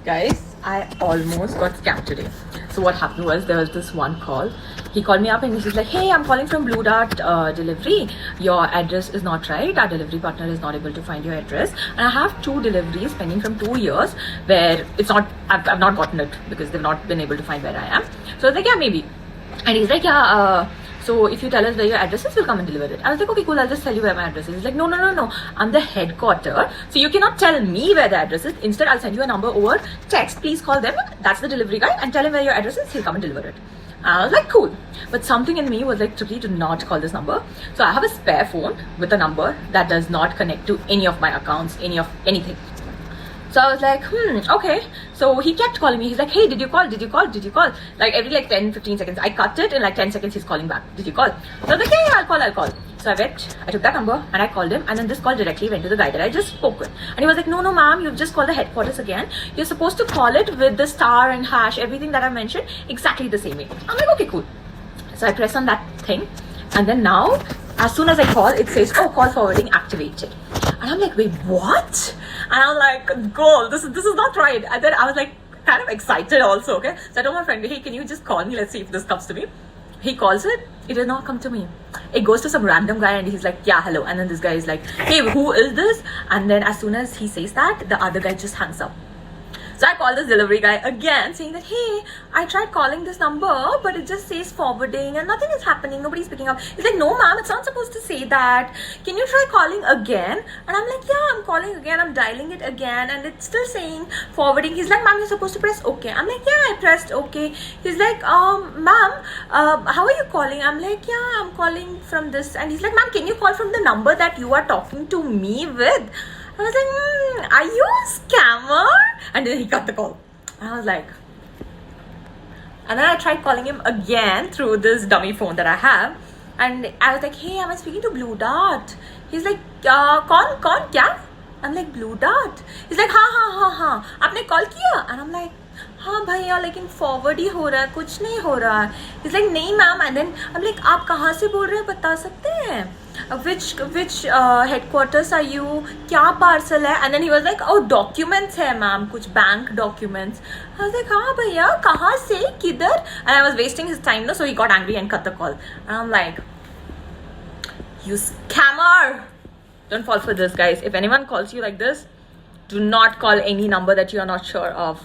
Guys, I almost got scammed today. So what happened was there was this one call. He called me up and he's like, hey, I'm calling from Blue Dart Delivery. Your address is not right. Our delivery partner is not able to find your address. And I have 2 deliveries pending from 2 years where it's not, I've not gotten it because they've not been able to find where I am. So I was like, yeah, maybe. And he's like, yeah, so if you tell us where your address is, we'll come and deliver it. I was like, okay, cool, I'll just tell you where my address is. He's like, no, I'm the headquarter. So you cannot tell me where the address is. Instead, I'll send you a number over text. Please call them. That's the delivery guy and tell him where your address is. He'll come and deliver it. I was like, cool. But something in me was like, Tripti, do not call this number. So I have a spare phone with a number that does not connect to any of my accounts, anything. So I was like, okay. So he kept calling me. He's like, hey, did you call? Like every 10-15 seconds. I cut it in 10 seconds. He's calling back. Did you call? So I was like, yeah, I'll call. So I took that number and I called him. And then this call directly went to the guy that I just spoke with. And he was like, no, ma'am, you've just called the headquarters again. You're supposed to call it with the star and hash, everything that I mentioned, exactly the same way. I'm like, okay, cool. So I press on that thing. And then now, as soon as I call, it says, oh, call forwarding activated. And I'm like, wait, what? And I'm like, girl, this is not right. And then I was like, kind of excited also, okay? So I told my friend, hey, can you just call me? Let's see if this comes to me. He calls it. It does not come to me. It goes to some random guy and he's like, yeah, hello. And then this guy is like, hey, who is this? And then as soon as he says that, the other guy just hangs up. So I called this delivery guy again saying that, hey, I tried calling this number, but it just says forwarding and nothing is happening. Nobody's picking up. He's like, no, ma'am, it's not supposed to say that. Can you try calling again? And I'm like, yeah, I'm calling again. I'm dialing it again. And it's still saying forwarding. He's like, ma'am, you're supposed to press OK. I'm like, yeah, I pressed OK. He's like, ma'am, how are you calling? I'm like, yeah, I'm calling from this. And he's like, ma'am, can you call from the number that you are talking to me with? I was like, are you a scammer? And then he cut the call. And I was like, and then I tried calling him again through this dummy phone that I have. And I was like, hey, am I speaking to Blue Dart? He's like, कौन क्या? I'm like, Blue Dart. He's like, हाँ आपने call किया? And I'm like, हाँ भैया लेकिन forward ही हो रहा है, कुछ नहीं हो रहा है. He's like, नहीं ma'am. And then I'm like, आप कहाँ से बोल रहे हैं, बता सकते हैं? Which headquarters are you? क्या parcel है? And then he was like, oh, documents है मैम, कुछ bank documents. I was like, हाँ भैया, कहाँ से, किधर? And I was wasting his time, no? So he got angry and cut the call. And I'm like, you scammer! Don't fall for this, guys. If anyone calls you like this, do not call any number that you are not sure of.